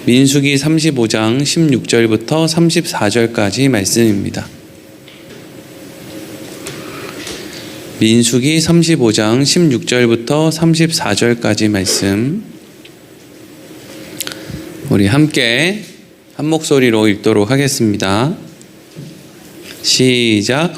민수기 35장 16절부터 34절까지 말씀입니다. 민수기 35장 16절부터 34절까지 말씀, 우리 함께 한 목소리로 읽도록 하겠습니다. 시작.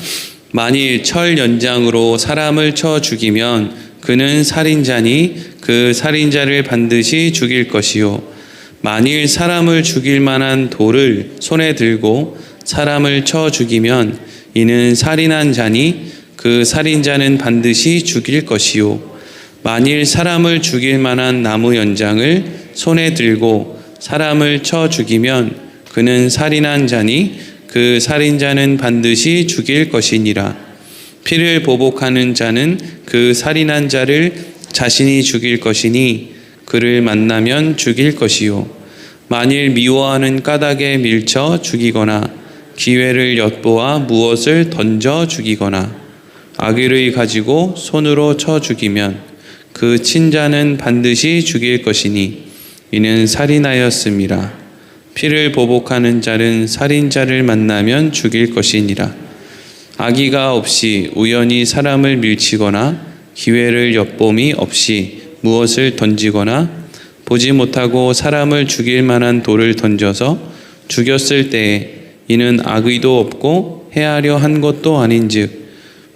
만일 철 연장으로 사람을 쳐 죽이면 그는 살인자니 그 살인자를 반드시 죽일 것이요, 만일 사람을 죽일 만한 돌을 손에 들고 사람을 쳐 죽이면 이는 살인한 자니 그 살인자는 반드시 죽일 것이요, 만일 사람을 죽일 만한 나무 연장을 손에 들고 사람을 쳐 죽이면 그는 살인한 자니 그 살인자는 반드시 죽일 것이니라. 피를 보복하는 자는 그 살인한 자를 자신이 죽일 것이니 그를 만나면 죽일 것이요, 만일 미워하는 까닭에 밀쳐 죽이거나 기회를 엿보아 무엇을 던져 죽이거나 악의를 가지고 손으로 쳐 죽이면 그 친자는 반드시 죽일 것이니 이는 살인하였음이라. 피를 보복하는 자는 살인자를 만나면 죽일 것이니라. 악의가 없이 우연히 사람을 밀치거나 기회를 엿봄이 없이 무엇을 던지거나 보지 못하고 사람을 죽일 만한 돌을 던져서 죽였을 때에 이는 악의도 없고 해하려 한 것도 아닌즉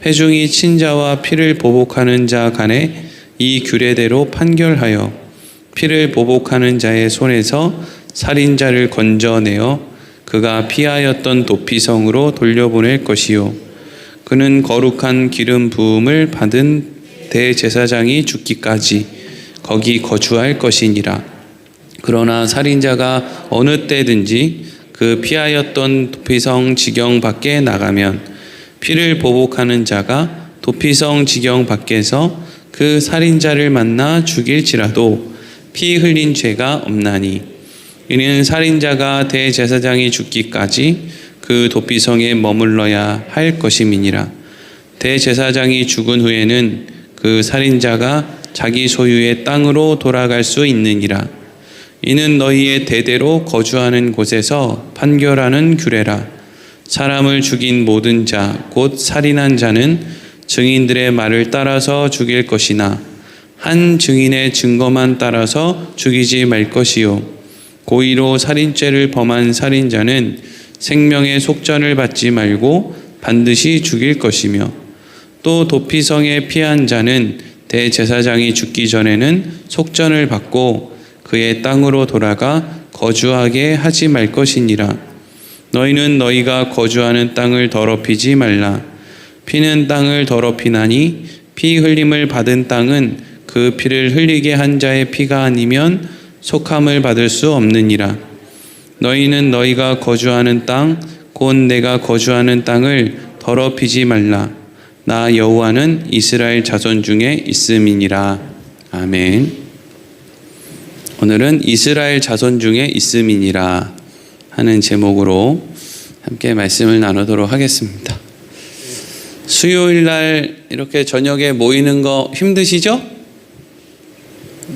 회중이 친자와 피를 보복하는 자 간에 이 규례대로 판결하여 피를 보복하는 자의 손에서 살인자를 건져내어 그가 피하였던 도피성으로 돌려보낼 것이요, 그는 거룩한 기름 부음을 받은 대제사장이 죽기까지 거기 거주할 것이니라. 그러나 살인자가 어느 때든지 그 피하였던 도피성 지경 밖에 나가면 피를 보복하는 자가 도피성 지경 밖에서 그 살인자를 만나 죽일지라도 피 흘린 죄가 없나니 이는 살인자가 대제사장이 죽기까지 그 도피성에 머물러야 할 것임이니라. 대제사장이 죽은 후에는 그 살인자가 자기 소유의 땅으로 돌아갈 수 있느니라. 이는 너희의 대대로 거주하는 곳에서 판결하는 규례라. 사람을 죽인 모든 자 곧 살인한 자는 증인들의 말을 따라서 죽일 것이나 한 증인의 증거만 따라서 죽이지 말 것이요, 고의로 살인죄를 범한 살인자는 생명의 속전을 받지 말고 반드시 죽일 것이며, 또 도피성에 피한 자는 대제사장이 죽기 전에는 속전을 받고 그의 땅으로 돌아가 거주하게 하지 말 것이니라. 너희는 너희가 거주하는 땅을 더럽히지 말라. 피는 땅을 더럽히나니 피 흘림을 받은 땅은 그 피를 흘리게 한 자의 피가 아니면 속함을 받을 수 없느니라. 너희는 너희가 거주하는 땅 곧 내가 거주하는 땅을 더럽히지 말라. 나 여호와는 이스라엘 자손 중에 있음이니라. 아멘. 오늘은 이스라엘 자손 중에 있음이니라 하는 제목으로 함께 말씀을 나누도록 하겠습니다. 수요일 날 이렇게 저녁에 모이는 거 힘드시죠?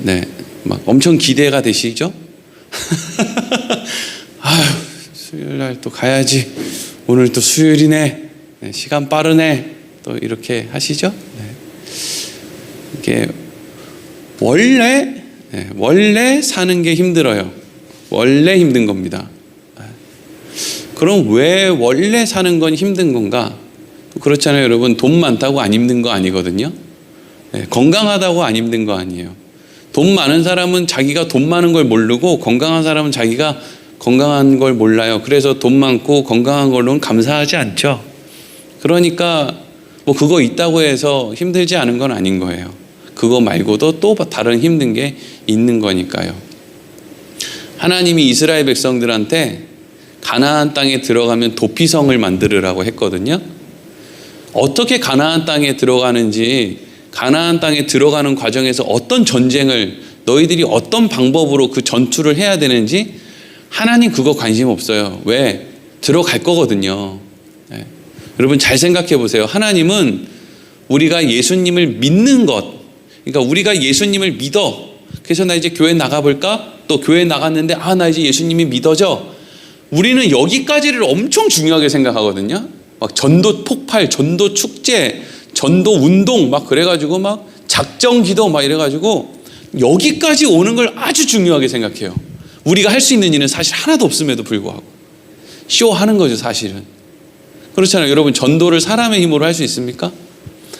네, 막 엄청 기대가 되시죠? 아유, 수요일 날 또 가야지. 오늘 또 수요일이네. 네, 시간 빠르네. 또 이렇게 하시죠? 네. 이게 원래 사는 게 힘들어요. 원래 힘든 겁니다. 그럼 왜 원래 사는 건 힘든 건가? 그렇잖아요, 여러분. 돈 많다고 안 힘든 거 아니거든요. 네, 건강하다고 안 힘든 거 아니에요. 돈 많은 사람은 자기가 돈 많은 걸 모르고 건강한 사람은 자기가 건강한 걸 몰라요. 그래서 돈 많고 건강한 걸로는 감사하지 않죠. 그러니까 뭐 그거 있다고 해서 힘들지 않은 건 아닌 거예요. 그거 말고도 또 다른 힘든 게 있는 거니까요. 하나님이 이스라엘 백성들한테 가나안 땅에 들어가면 도피성을 만들으라고 했거든요. 어떻게 가나안 땅에 들어가는지, 가나안 땅에 들어가는 과정에서 어떤 전쟁을, 너희들이 어떤 방법으로 그 전투를 해야 되는지 하나님 그거 관심 없어요. 왜? 들어갈 거거든요. 네. 여러분 잘 생각해 보세요. 하나님은 우리가 예수님을 믿는 것, 그러니까 우리가 예수님을 믿어. 그래서 나 이제 교회 나가볼까? 또 교회 나갔는데 나 이제 예수님이 믿어져. 우리는 여기까지를 엄청 중요하게 생각하거든요. 막 전도 폭발, 전도 축제, 전도 운동 막 그래가지고 막 작정 기도 막 이래가지고 여기까지 오는 걸 아주 중요하게 생각해요. 우리가 할 수 있는 일은 사실 하나도 없음에도 불구하고 쇼하는 거죠, 사실은. 그렇잖아요. 여러분, 전도를 사람의 힘으로 할 수 있습니까?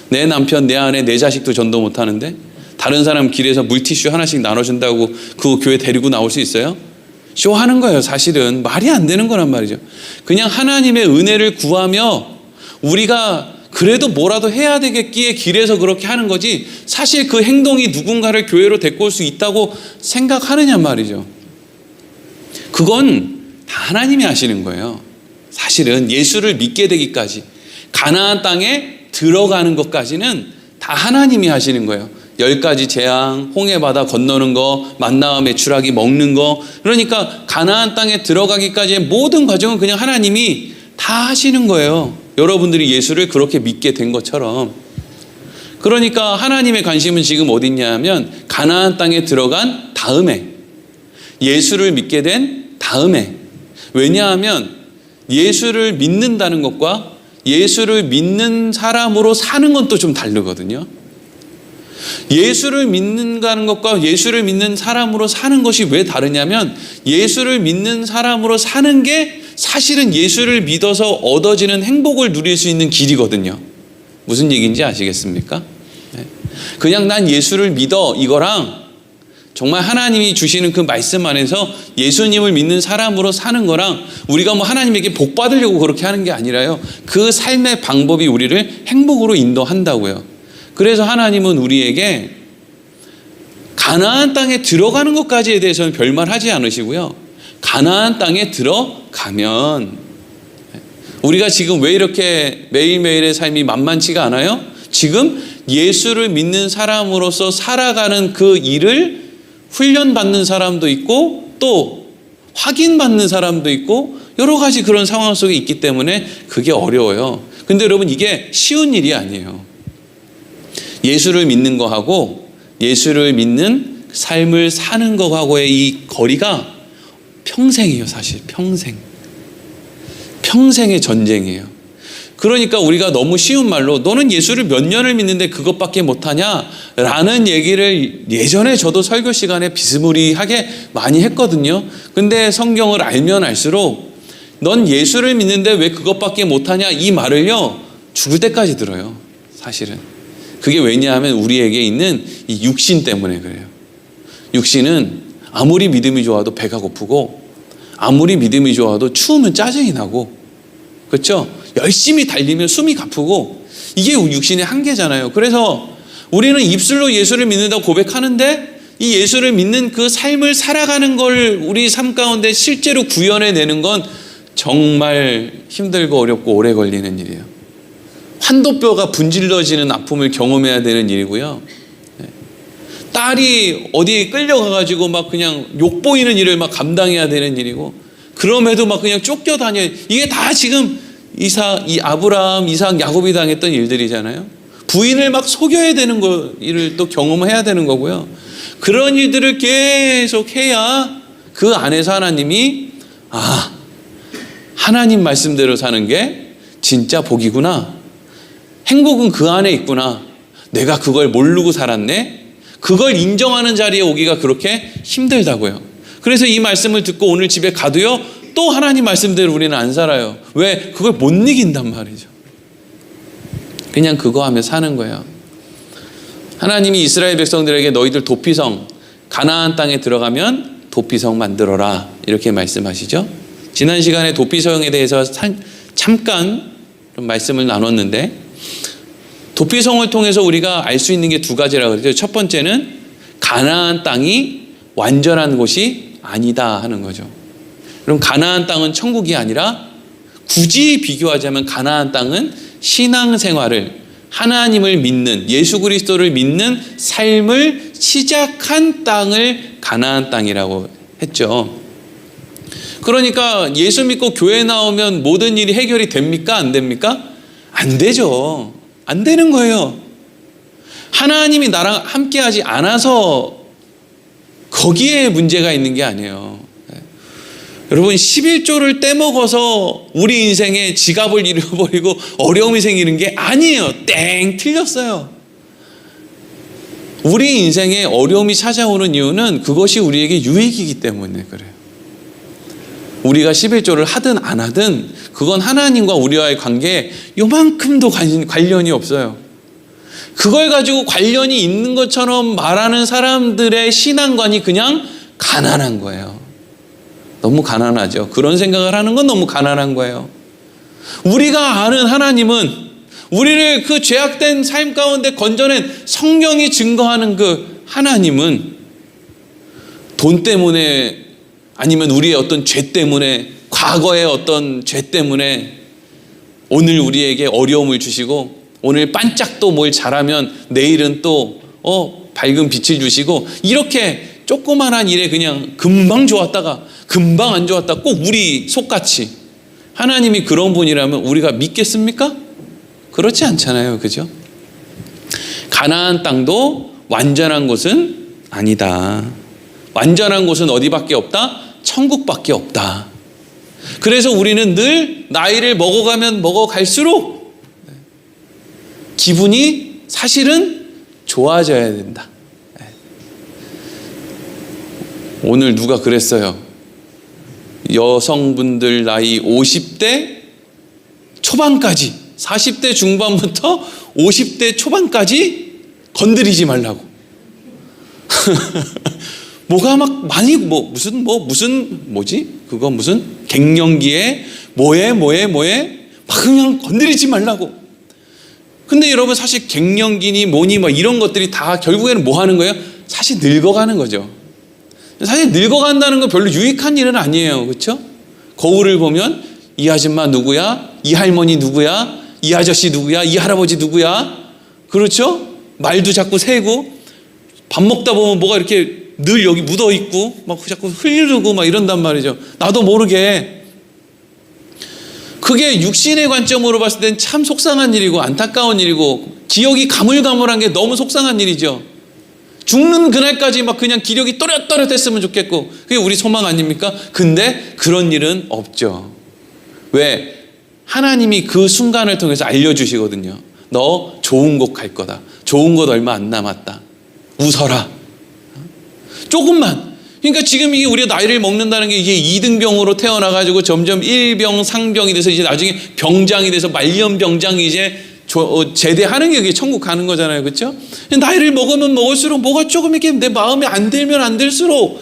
내 남편, 내 아내, 내 자식도 전도 못 하는데 다른 사람 길에서 물티슈 하나씩 나눠준다고 그 교회 데리고 나올 수 있어요? 쇼하는 거예요. 사실은 말이 안 되는 거란 말이죠. 그냥 하나님의 은혜를 구하며 우리가 그래도 뭐라도 해야 되겠기에 길에서 그렇게 하는 거지, 사실 그 행동이 누군가를 교회로 데리고 올 수 있다고 생각하느냐 말이죠. 그건 다 하나님이 하시는 거예요. 사실은 예수를 믿게 되기까지, 가나안 땅에 들어가는 것까지는 다 하나님이 하시는 거예요. 10가지 재앙, 홍해바다 건너는 거, 만나와 메추라기 먹는 거, 그러니까 가나안 땅에 들어가기까지의 모든 과정은 그냥 하나님이 다 하시는 거예요. 여러분들이 예수를 그렇게 믿게 된 것처럼. 그러니까 하나님의 관심은 지금 어디 있냐면 가나안 땅에 들어간 다음에, 예수를 믿게 된 다음에. 왜냐하면 예수를 믿는다는 것과 예수를 믿는 사람으로 사는 건 또 좀 다르거든요. 예수를 믿는다는 것과 예수를 믿는 사람으로 사는 것이 왜 다르냐면, 예수를 믿는 사람으로 사는 게 사실은 예수를 믿어서 얻어지는 행복을 누릴 수 있는 길이거든요. 무슨 얘기인지 아시겠습니까? 그냥 난 예수를 믿어 이거랑 정말 하나님이 주시는 그 말씀 안에서 예수님을 믿는 사람으로 사는 거랑, 우리가 뭐 하나님에게 복 받으려고 그렇게 하는 게 아니라요, 그 삶의 방법이 우리를 행복으로 인도한다고요. 그래서 하나님은 우리에게 가나안 땅에 들어가는 것까지에 대해서는 별말하지 않으시고요, 가나안 땅에 들어가면, 우리가 지금 왜 이렇게 매일매일의 삶이 만만치가 않아요? 지금 예수를 믿는 사람으로서 살아가는 그 일을 훈련받는 사람도 있고 또 확인받는 사람도 있고 여러 가지 그런 상황 속에 있기 때문에 그게 어려워요. 근데 여러분, 이게 쉬운 일이 아니에요. 예수를 믿는 거하고 예수를 믿는 삶을 사는 거하고의 이 거리가 평생이에요. 사실 평생의 전쟁이에요. 그러니까 우리가 너무 쉬운 말로 너는 예수를 몇 년을 믿는데 그것밖에 못하냐 라는 얘기를 예전에 저도 설교 시간에 비스무리하게 많이 했거든요. 근데 성경을 알면 알수록 넌 예수를 믿는데 왜 그것밖에 못하냐 이 말을요, 죽을 때까지 들어요. 사실은 그게 왜냐하면 우리에게 있는 이 육신 때문에 그래요. 육신은 아무리 믿음이 좋아도 배가 고프고, 아무리 믿음이 좋아도 추우면 짜증이 나고, 그렇죠? 열심히 달리면 숨이 가쁘고, 이게 육신의 한계잖아요. 그래서 우리는 입술로 예수를 믿는다고 고백하는데 이 예수를 믿는 그 삶을 살아가는 걸 우리 삶 가운데 실제로 구현해내는 건 정말 힘들고 어렵고 오래 걸리는 일이에요. 환도뼈가 분질러지는 아픔을 경험해야 되는 일이고요. 딸이 어디 끌려가가지고 막 그냥 욕보이는 일을 막 감당해야 되는 일이고, 그럼에도 막 그냥 쫓겨다녀. 이게 다 지금 이 아브라함, 이삭, 야곱이 당했던 일들이잖아요. 부인을 막 속여야 되는 일을 또 경험해야 되는 거고요. 그런 일들을 계속 해야 그 안에서 하나님이 하나님 말씀대로 사는 게 진짜 복이구나. 행복은 그 안에 있구나. 내가 그걸 모르고 살았네. 그걸 인정하는 자리에 오기가 그렇게 힘들다고요. 그래서 이 말씀을 듣고 오늘 집에 가도요, 또 하나님 말씀대로 우리는 안 살아요. 왜? 그걸 못 이긴단 말이죠. 그냥 그거 하며 사는 거예요. 하나님이 이스라엘 백성들에게 너희들 도피성, 가나안 땅에 들어가면 도피성 만들어라 이렇게 말씀하시죠. 지난 시간에 도피성에 대해서 잠깐 좀 말씀을 나눴는데, 도피성을 통해서 우리가 알 수 있는 게 두 가지라고 그랬죠. 첫 번째는 가나안 땅이 완전한 곳이 아니다 하는 거죠. 그럼 가나안 땅은 천국이 아니라, 굳이 비교하자면 가나안 땅은 신앙생활을, 하나님을 믿는, 예수 그리스도를 믿는 삶을 시작한 땅을 가나안 땅이라고 했죠. 그러니까 예수 믿고 교회 나오면 모든 일이 해결이 됩니까? 안 됩니까? 안 되죠. 안 되는 거예요. 하나님이 나랑 함께하지 않아서 거기에 문제가 있는 게 아니에요. 여러분 11조를 떼먹어서 우리 인생에 지갑을 잃어버리고 어려움이 생기는 게 아니에요. 땡 틀렸어요. 우리 인생에 어려움이 찾아오는 이유는 그것이 우리에게 유익이기 때문에 그래요. 우리가 11조를 하든 안 하든 그건 하나님과 우리와의 관계에 요만큼도 관련이 없어요. 그걸 가지고 관련이 있는 것처럼 말하는 사람들의 신앙관이 그냥 가난한 거예요. 너무 가난하죠. 그런 생각을 하는 건 너무 가난한 거예요. 우리가 아는 하나님은 우리를 그 죄악된 삶 가운데 건져낸 성경이 증거하는 그 하나님은 돈 때문에 아니면 우리의 어떤 죄 때문에 과거의 어떤 죄 때문에 오늘 우리에게 어려움을 주시고 오늘 반짝 또 뭘 잘하면 내일은 또 밝은 빛을 주시고 이렇게 조그만한 일에 그냥 금방 좋았다가 금방 안 좋았다 꼭 우리 속같이 하나님이 그런 분이라면 우리가 믿겠습니까? 그렇지 않잖아요. 그죠? 가나안 땅도 완전한 곳은 아니다. 완전한 곳은 어디밖에 없다? 천국밖에 없다. 그래서 우리는 늘 나이를 먹어가면 먹어갈수록 기분이 사실은 좋아져야 된다. 오늘 누가 그랬어요. 여성분들 나이 50대 초반까지 40대 중반부터 50대 초반까지 건드리지 말라고. 뭐가 막 많이 무슨 그거 무슨 갱년기에 뭐에 막 그냥 건드리지 말라고. 근데 여러분 사실 갱년기니 뭐니 뭐 이런 것들이 다 결국에는 뭐 하는 거예요? 사실 늙어가는 거죠. 사실 늙어간다는 건 별로 유익한 일은 아니에요. 그렇죠? 거울을 보면 이 아줌마 누구야? 이 할머니 누구야? 이 아저씨 누구야? 이 할아버지 누구야? 그렇죠? 말도 자꾸 새고 밥 먹다 보면 뭐가 이렇게 늘 여기 묻어 있고 막 자꾸 흐르고 막 이런단 말이죠. 나도 모르게. 그게 육신의 관점으로 봤을 땐 참 속상한 일이고 안타까운 일이고 기억이 가물가물한 게 너무 속상한 일이죠. 죽는 그날까지 막 그냥 기력이 또렷또렷했으면 좋겠고 그게 우리 소망 아닙니까? 근데 그런 일은 없죠. 왜? 하나님이 그 순간을 통해서 알려주시거든요. 너 좋은 곳 갈 거다. 좋은 곳 얼마 안 남았다. 웃어라. 조금만. 그러니까 지금 이게 우리가 나이를 먹는다는 게 이게 2등병으로 태어나가지고 점점 1병, 상병이 돼서 이제 나중에 병장이 돼서 말년병장이 이제 제대하는 게 천국 가는 거잖아요. 그렇죠? 나이를 먹으면 먹을수록 뭐가 조금 이렇게 내 마음에 안 들면 안 들수록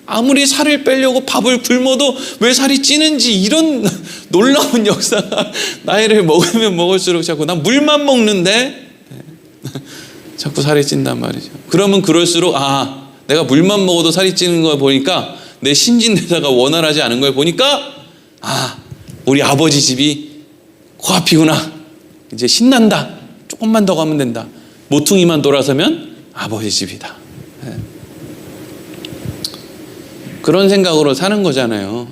아무리 살을 빼려고 밥을 굶어도 왜 살이 찌는지 이런 놀라운 역사가 나이를 먹으면 먹을수록 자꾸 난 물만 먹는데 자꾸 살이 찐단 말이죠. 그러면 그럴수록 내가 물만 먹어도 살이 찌는 걸 보니까 내 신진대사가 원활하지 않은 걸 보니까 우리 아버지 집이 코앞이구나. 이제 신난다. 조금만 더 가면 된다. 모퉁이만 돌아서면 아버지 집이다. 그런 생각으로 사는 거잖아요.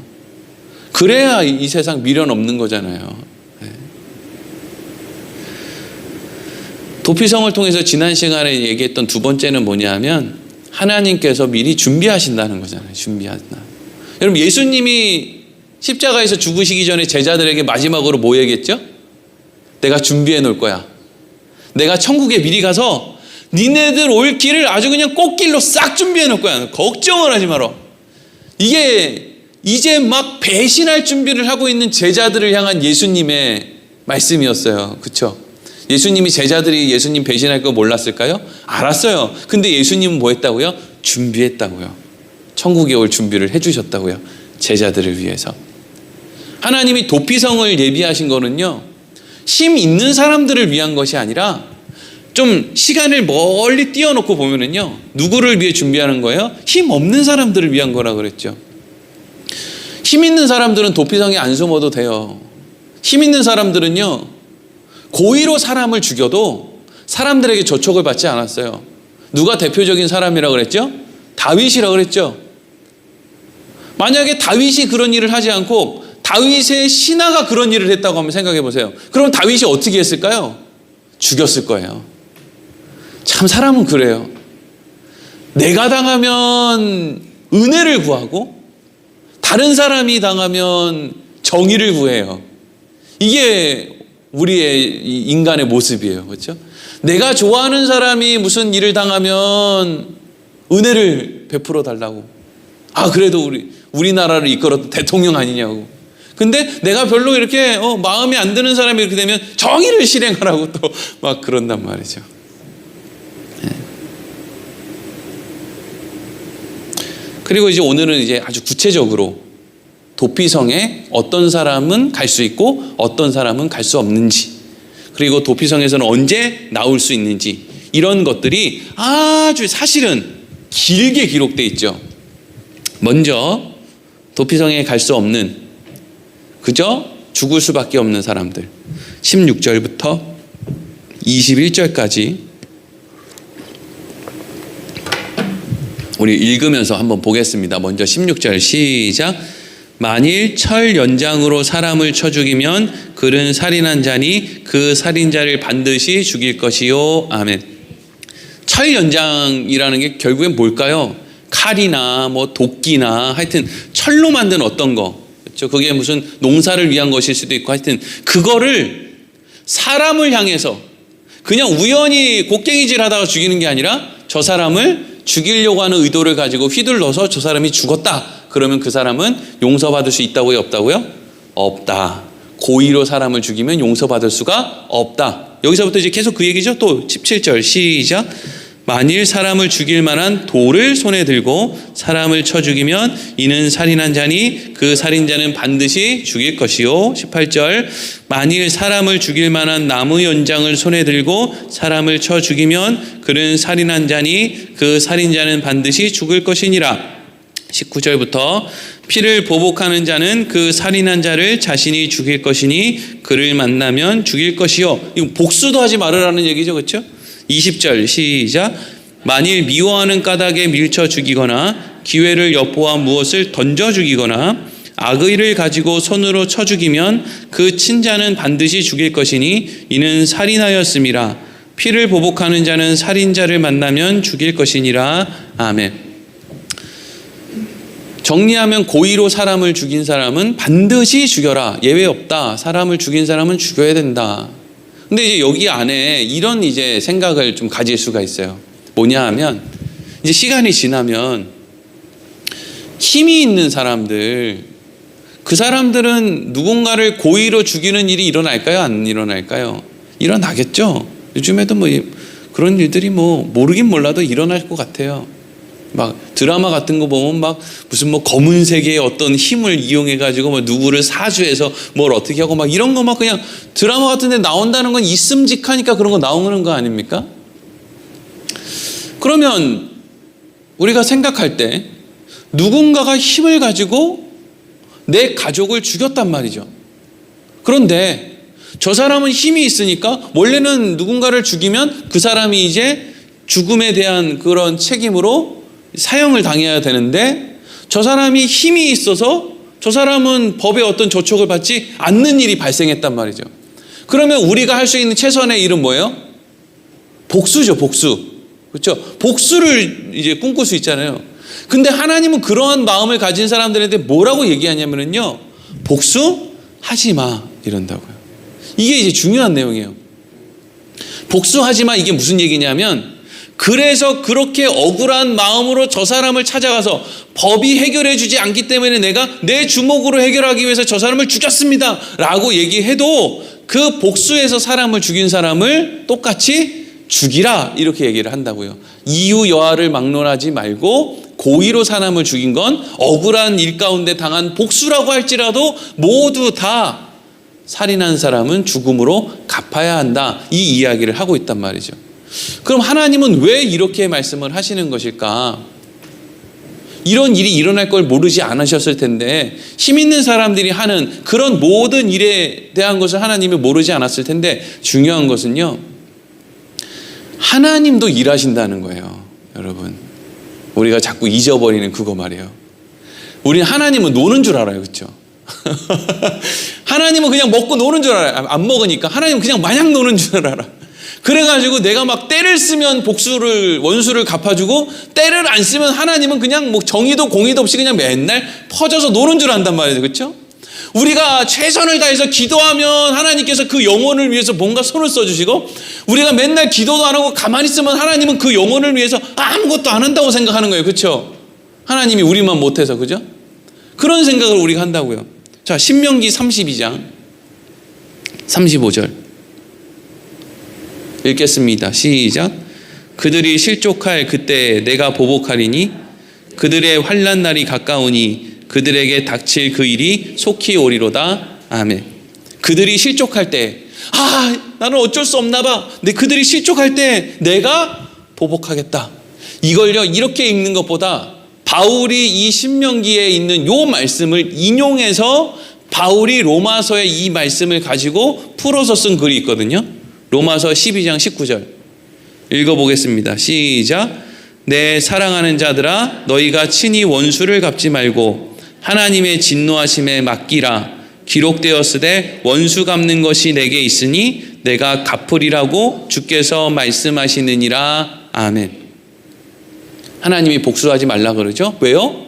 그래야 이 세상 미련 없는 거잖아요. 도피성을 통해서 지난 시간에 얘기했던 두 번째는 뭐냐면 하나님께서 미리 준비하신다는 거잖아요. 준비한다. 여러분 예수님이 십자가에서 죽으시기 전에 제자들에게 마지막으로 뭐 얘기했죠? 내가 준비해 놓을 거야. 내가 천국에 미리 가서 니네들 올 길을 아주 그냥 꽃길로 싹 준비해 놓을 거야. 걱정을 하지 마라. 이게 이제 막 배신할 준비를 하고 있는 제자들을 향한 예수님의 말씀이었어요. 그렇죠? 예수님이 제자들이 예수님 배신할 거 몰랐을까요? 알았어요. 근데 예수님은 뭐 했다고요? 준비했다고요. 천국에 올 준비를 해주셨다고요. 제자들을 위해서. 하나님이 도피성을 예비하신 거는요, 힘 있는 사람들을 위한 것이 아니라 좀 시간을 멀리 띄워놓고 보면은요, 누구를 위해 준비하는 거예요? 힘 없는 사람들을 위한 거라 그랬죠. 힘 있는 사람들은 도피성에 안 숨어도 돼요. 힘 있는 사람들은요, 고의로 사람을 죽여도 사람들에게 저촉을 받지 않았어요. 누가 대표적인 사람이라고 그랬죠? 다윗이라고 그랬죠. 만약에 다윗이 그런 일을 하지 않고 다윗의 신하가 그런 일을 했다고 한번 생각해 보세요. 그럼 다윗이 어떻게 했을까요? 죽였을 거예요. 참 사람은 그래요. 내가 당하면 은혜를 구하고 다른 사람이 당하면 정의를 구해요. 이게 우리의 인간의 모습이에요. 그렇죠? 내가 좋아하는 사람이 무슨 일을 당하면 은혜를 베풀어 달라고. 그래도 우리나라를 이끌었던 대통령 아니냐고. 근데 내가 별로 이렇게 마음에 안 드는 사람이 이렇게 되면 정의를 실행하라고 또 막 그런단 말이죠. 네. 그리고 이제 오늘은 이제 아주 구체적으로 도피성에 어떤 사람은 갈 수 있고 어떤 사람은 갈 수 없는지, 그리고 도피성에서는 언제 나올 수 있는지, 이런 것들이 아주 사실은 길게 기록되어 있죠. 먼저 도피성에 갈 수 없는, 그저 죽을 수밖에 없는 사람들, 16절부터 21절까지 우리 읽으면서 한번 보겠습니다. 먼저 16절 시작. 만일 철 연장으로 사람을 쳐 죽이면 그는 살인한 자니 그 살인자를 반드시 죽일 것이요. 아멘. 철 연장이라는 게 결국엔 뭘까요? 칼이나 뭐 도끼나 하여튼 철로 만든 어떤 거, 그렇죠? 그게 무슨 농사를 위한 것일 수도 있고, 하여튼 그거를 사람을 향해서 그냥 우연히 곡괭이질 하다가 죽이는 게 아니라 저 사람을 죽이려고 하는 의도를 가지고 휘둘러서 저 사람이 죽었다. 그러면 그 사람은 용서받을 수 있다고요? 없다고요? 없다. 고의로 사람을 죽이면 용서받을 수가 없다. 여기서부터 이제 계속 그 얘기죠. 또 17절 시작. 만일 사람을 죽일 만한 돌을 손에 들고 사람을 쳐 죽이면 이는 살인한 자니 그 살인자는 반드시 죽일 것이요. 18절. 만일 사람을 죽일 만한 나무 연장을 손에 들고 사람을 쳐 죽이면 그는 살인한 자니 그 살인자는 반드시 죽을 것이니라. 19절부터 피를 보복하는 자는 그 살인한 자를 자신이 죽일 것이니 그를 만나면 죽일 것이요. 이거 복수도 하지 말으라는 얘기죠. 그렇죠? 20절 시작. 만일 미워하는 까닭에 밀쳐 죽이거나 기회를 엿보아 무엇을 던져 죽이거나 악의를 가지고 손으로 쳐 죽이면 그 친자는 반드시 죽일 것이니 이는 살인하였음이라. 피를 보복하는 자는 살인자를 만나면 죽일 것이니라. 아멘. 정리하면 고의로 사람을 죽인 사람은 반드시 죽여라. 예외 없다. 사람을 죽인 사람은 죽여야 된다. 근데 이제 여기 안에 이런 이제 생각을 좀 가질 수가 있어요. 뭐냐 하면 이제 시간이 지나면 힘이 있는 사람들, 그 사람들은 누군가를 고의로 죽이는 일이 일어날까요? 안 일어날까요? 일어나겠죠. 요즘에도 뭐 그런 일들이 뭐 모르긴 몰라도 일어날 것 같아요. 막 드라마 같은 거 보면 막 무슨 뭐 검은색의 어떤 힘을 이용해 가지고 뭐 누구를 사주해서 뭘 어떻게 하고 막 이런 거 막 그냥 드라마 같은 데 나온다는 건 있음직하니까 그런 거 나오는 거 아닙니까? 그러면 우리가 생각할 때 누군가가 힘을 가지고 내 가족을 죽였단 말이죠. 그런데 저 사람은 힘이 있으니까 원래는 누군가를 죽이면 그 사람이 이제 죽음에 대한 그런 책임으로 사형을 당해야 되는데 저 사람이 힘이 있어서 저 사람은 법의 어떤 조촉을 받지 않는 일이 발생했단 말이죠. 그러면 우리가 할 수 있는 최선의 일은 뭐예요? 복수죠, 복수. 그렇죠? 복수를 이제 꿈꿀 수 있잖아요. 근데 하나님은 그러한 마음을 가진 사람들한테 뭐라고 얘기하냐면요, 복수하지 마 이런다고요. 이게 이제 중요한 내용이에요. 복수하지 마, 이게 무슨 얘기냐면, 그래서 그렇게 억울한 마음으로 저 사람을 찾아가서 법이 해결해 주지 않기 때문에 내가 내 주먹으로 해결하기 위해서 저 사람을 죽였습니다 라고 얘기해도 그 복수해서 사람을 죽인 사람을 똑같이 죽이라 이렇게 얘기를 한다고요. 이유 여하를 막론하지 말고 고의로 사람을 죽인 건 억울한 일 가운데 당한 복수라고 할지라도 모두 다 살인한 사람은 죽음으로 갚아야 한다, 이 이야기를 하고 있단 말이죠. 그럼 하나님은 왜 이렇게 말씀을 하시는 것일까? 이런 일이 일어날 걸 모르지 않으셨을 텐데, 힘 있는 사람들이 하는 그런 모든 일에 대한 것을 하나님이 모르지 않았을 텐데, 중요한 것은요, 하나님도 일하신다는 거예요. 여러분, 우리가 자꾸 잊어버리는 그거 말이에요. 우리는 하나님은 노는 줄 알아요. 그렇죠? 하나님은 그냥 먹고 노는 줄 알아요. 안 먹으니까 하나님은 그냥 마냥 노는 줄 알아. 그래가지고 내가 막 때를 쓰면 원수를 갚아주고, 때를 안 쓰면 하나님은 그냥 뭐 정의도 공의도 없이 그냥 맨날 퍼져서 노는 줄 안단 말이에요. 그렇죠? 우리가 최선을 다해서 기도하면 하나님께서 그 영혼을 위해서 뭔가 손을 써주시고, 우리가 맨날 기도도 안 하고 가만히 있으면 하나님은 그 영혼을 위해서 아무것도 안 한다고 생각하는 거예요. 그렇죠? 하나님이 우리만 못해서. 그죠? 그런 생각을 우리가 한다고요. 자, 신명기 32장 35절 읽겠습니다. 시작. 그들이 실족할 그때 내가 보복하리니 그들의 환난 날이 가까우니 그들에게 닥칠 그 일이 속히 오리로다. 아멘. 그들이 실족할 때, 나는 어쩔 수 없나 봐. 근데 그들이 실족할 때 내가 보복하겠다. 이걸요, 이렇게 읽는 것보다 바울이 이 신명기에 있는 요 말씀을 인용해서 바울이 로마서의 이 말씀을 가지고 풀어서 쓴 글이 있거든요. 로마서 12장 19절 읽어보겠습니다. 시작. 내 사랑하는 자들아, 너희가 친히 원수를 갚지 말고 하나님의 진노하심에 맡기라. 기록되었으되 원수 갚는 것이 내게 있으니 내가 갚으리라고 주께서 말씀하시느니라. 아멘. 하나님이 복수하지 말라 그러죠. 왜요?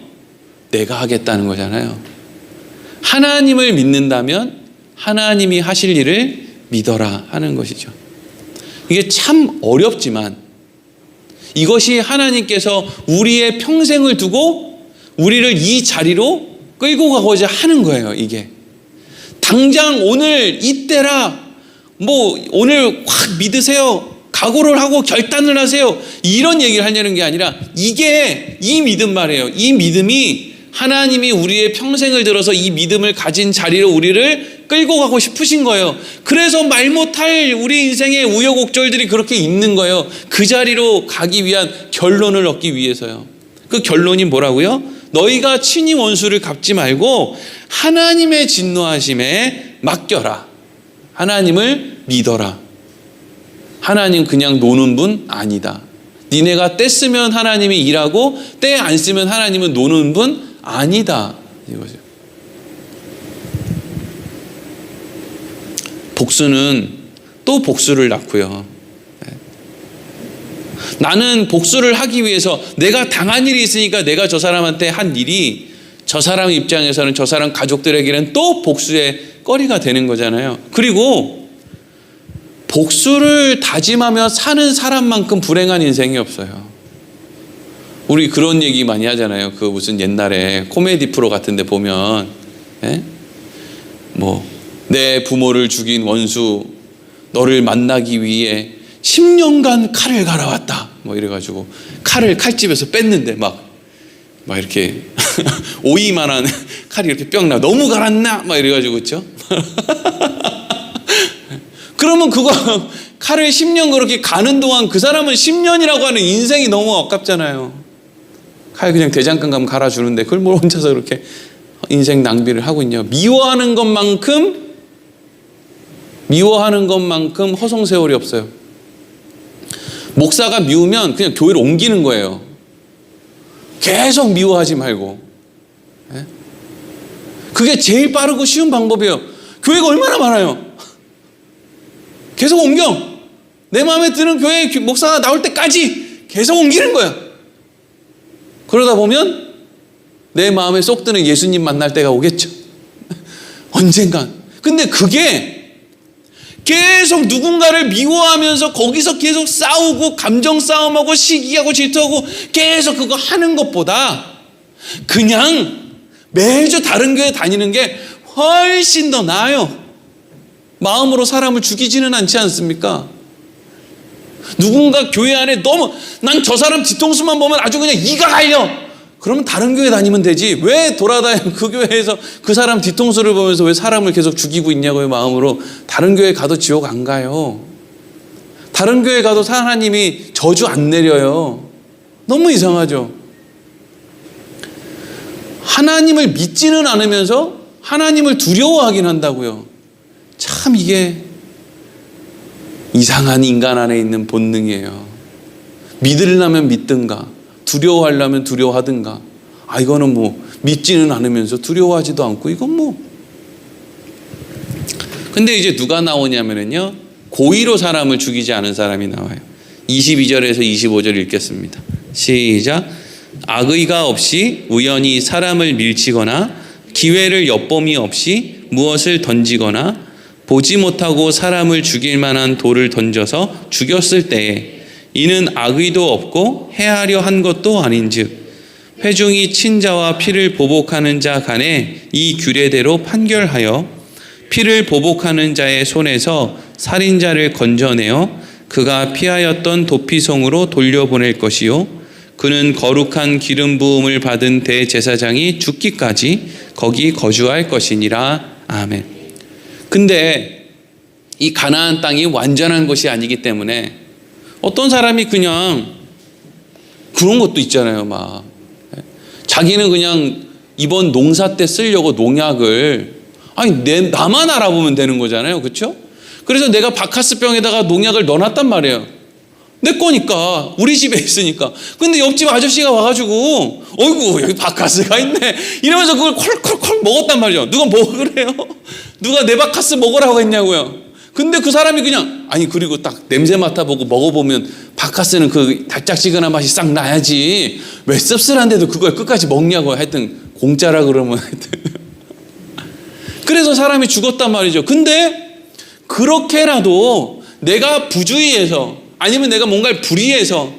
내가 하겠다는 거잖아요. 하나님을 믿는다면 하나님이 하실 일을 믿어라 하는 것이죠. 이게 참 어렵지만 이것이 하나님께서 우리의 평생을 두고 우리를 이 자리로 끌고 가고자 하는 거예요. 이게 당장 오늘 이때라, 뭐 오늘 확 믿으세요, 각오를 하고 결단을 하세요, 이런 얘기를 하려는 게 아니라, 이게 이 믿음 말이에요. 이 믿음이 하나님이 우리의 평생을 들어서 이 믿음을 가진 자리로 우리를 끌고 가고 싶으신 거예요. 그래서 말 못할 우리 인생의 우여곡절들이 그렇게 있는 거예요. 그 자리로 가기 위한 결론을 얻기 위해서요. 그 결론이 뭐라고요? 너희가 친히 원수를 갚지 말고 하나님의 진노하심에 맡겨라. 하나님을 믿어라. 하나님 그냥 노는 분 아니다. 니네가 때 쓰면 하나님이 일하고 때 안 쓰면 하나님은 노는 분 아니다. 이거죠. 복수는 또 복수를 낳고요. 나는 복수를 하기 위해서 내가 당한 일이 있으니까 내가 저 사람한테 한 일이 저 사람 입장에서는, 저 사람 가족들에게는 또 복수의 거리가 되는 거잖아요. 그리고 복수를 다짐하며 사는 사람만큼 불행한 인생이 없어요. 우리 그런 얘기 많이 하잖아요. 그 무슨 옛날에 코미디 프로 같은 데 보면, 내 부모를 죽인 원수 너를 만나기 위해 10년간 칼을 갈아왔다. 이래가지고 칼집에서 뺐는데 막 이렇게 오이만한 칼이 이렇게 뿅 나. 너무 갈았나? 이래가지고, 그렇죠? 그러면 그거 칼을 10년 그렇게 가는 동안 그 사람은 10년이라고 하는 인생이 너무 아깝잖아요. 칼 그냥 대장간 가면 갈아주는데 그걸 뭘 혼자서 그렇게 인생 낭비를 하고 있냐. 미워하는 것만큼 허송세월이 없어요. 목사가 미우면 그냥 교회를 옮기는 거예요. 계속 미워하지 말고. 그게 제일 빠르고 쉬운 방법이에요. 교회가 얼마나 많아요. 계속 옮겨. 내 마음에 드는 교회 목사가 나올 때까지 계속 옮기는 거야. 그러다 보면 내 마음에 쏙 드는 예수님 만날 때가 오겠죠. 언젠간. 근데 그게 계속 누군가를 미워하면서 거기서 계속 싸우고 감정 싸움하고 시기하고 질투하고 계속 그거 하는 것보다 그냥 매주 다른 교회 다니는 게 훨씬 더 나아요. 마음으로 사람을 죽이지는 않지 않습니까? 누군가 교회 안에 너무 난 저 사람 뒤통수만 보면 아주 그냥 이가 갈려. 그러면 다른 교회 다니면 되지. 왜 돌아다니는 그 교회에서 그 사람 뒤통수를 보면서 왜 사람을 계속 죽이고 있냐고요. 마음으로. 다른 교회 가도 지옥 안 가요. 다른 교회 가도 하나님이 저주 안 내려요. 너무 이상하죠. 하나님을 믿지는 않으면서 하나님을 두려워하긴 한다고요. 참 이게 이상한 인간 안에 있는 본능이에요. 믿으려면 믿든가 두려워하려면 두려워하든가. 이거는 믿지는 않으면서 두려워하지도 않고 이건 근데 이제 누가 나오냐면요, 고의로 사람을 죽이지 않은 사람이 나와요. 22절에서 25절 읽겠습니다. 시작. 악의가 없이 우연히 사람을 밀치거나 기회를 엿봄이 없이 무엇을 던지거나 보지 못하고 사람을 죽일 만한 돌을 던져서 죽였을 때에 이는 악의도 없고 해하려 한 것도 아닌즉 회중이 친자와 피를 보복하는 자 간에 이 규례대로 판결하여 피를 보복하는 자의 손에서 살인자를 건져내어 그가 피하였던 도피성으로 돌려보낼 것이요 그는 거룩한 기름 부음을 받은 대제사장이 죽기까지 거기 거주할 것이니라. 아멘. 근데 이 가나안 땅이 완전한 것이 아니기 때문에 어떤 사람이 그냥 그런 것도 있잖아요. 막 자기는 그냥 이번 농사 때 쓰려고 농약을 나만 알아보면 되는 거잖아요. 그렇죠? 그래서 내가 바카스병에다가 농약을 넣어놨단 말이에요. 내 거니까, 우리 집에 있으니까. 근데 옆집 아저씨가 와가지고 어이구 여기 바카스가 있네 이러면서 그걸 콜콜콜 먹었단 말이죠. 누가 먹으래요? 누가 내 바카스 먹으라고 했냐고요. 근데 그 사람이 그냥 그리고 딱 냄새 맡아보고 먹어보면 바카스는 그 달짝지근한 맛이 싹 나야지 왜 씁쓸한데도 그걸 끝까지 먹냐고. 하여튼 공짜라 그러면 하여튼 그래서 사람이 죽었단 말이죠. 근데 그렇게라도 내가 부주의해서 아니면 내가 뭔가를 불의해서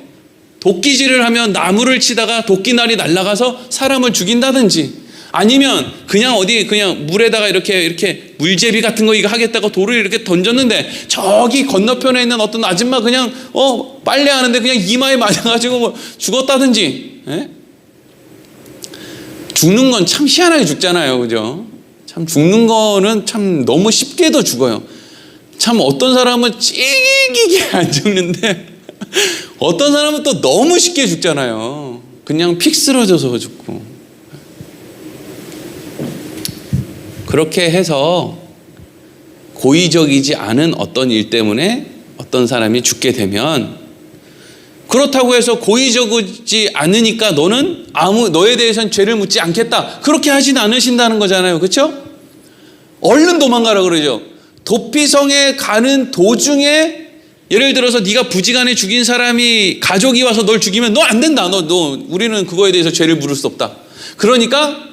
도끼질을 하면 나무를 치다가 도끼날이 날아가서 사람을 죽인다든지 아니면 그냥 그냥 물에다가 이렇게 물제비 같은 거 이거 하겠다고 돌을 이렇게 던졌는데 저기 건너편에 있는 어떤 아줌마 그냥 빨래하는데 그냥 이마에 맞아가지고 죽었다든지. 예? 죽는 건 참 희한하게 죽잖아요. 그죠? 참 죽는 거는 참 너무 쉽게도 죽어요. 참 어떤 사람은 찌기게 안 죽는데 어떤 사람은 또 너무 쉽게 죽잖아요. 그냥 픽 쓰러져서 죽고. 그렇게 해서 고의적이지 않은 어떤 일 때문에 어떤 사람이 죽게 되면 그렇다고 해서 고의적이지 않으니까 너에 대해서는 죄를 묻지 않겠다. 그렇게 하진 않으신다는 거잖아요. 그렇죠? 얼른 도망가라 그러죠. 도피성에 가는 도중에 예를 들어서 네가 부지간에 죽인 사람이 가족이 와서 널 죽이면 너 안 된다. 우리는 그거에 대해서 죄를 물을 수 없다. 그러니까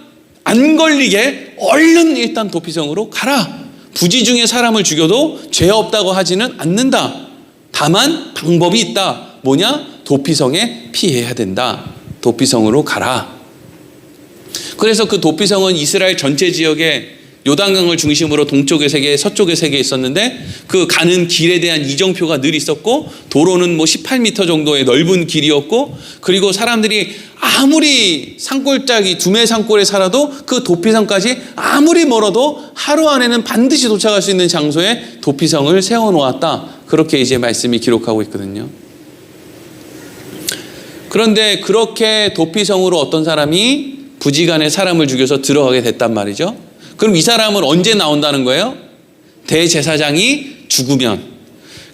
안 걸리게 얼른 일단 도피성으로 가라. 부지 중에 사람을 죽여도 죄 없다고 하지는 않는다. 다만 방법이 있다. 뭐냐? 도피성에 피해야 된다. 도피성으로 가라. 그래서 그 도피성은 이스라엘 전체 지역에 요단강을 중심으로 동쪽의 세계, 서쪽의 세계에 있었는데 그 가는 길에 대한 이정표가 늘 있었고 도로는 18m 정도의 넓은 길이었고 그리고 사람들이 아무리 산골짜기 두메 산골에 살아도 그 도피성까지 아무리 멀어도 하루 안에는 반드시 도착할 수 있는 장소에 도피성을 세워놓았다. 그렇게 이제 말씀이 기록하고 있거든요. 그런데 그렇게 도피성으로 어떤 사람이 부지간에 사람을 죽여서 들어가게 됐단 말이죠. 그럼 이 사람은 언제 나온다는 거예요? 대제사장이 죽으면.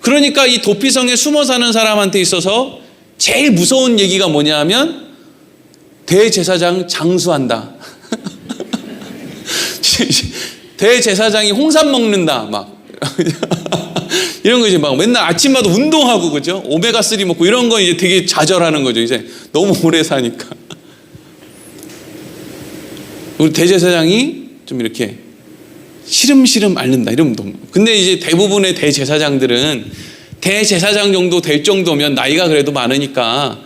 그러니까 이 도피성에 숨어 사는 사람한테 있어서 제일 무서운 얘기가 뭐냐 하면 대제사장 장수한다. 대제사장이 홍삼 먹는다. 막 이런 거 이제 막 맨날 아침마다 운동하고 그죠? 오메가3 먹고 이런 거 이제 되게 좌절하는 거죠. 이제 너무 오래 사니까. 우리 대제사장이 좀 이렇게 시름시름 앓는다 이러면 너무. 근데 이제 대부분의 대제사장들은 대제사장 정도 될 정도면 나이가 그래도 많으니까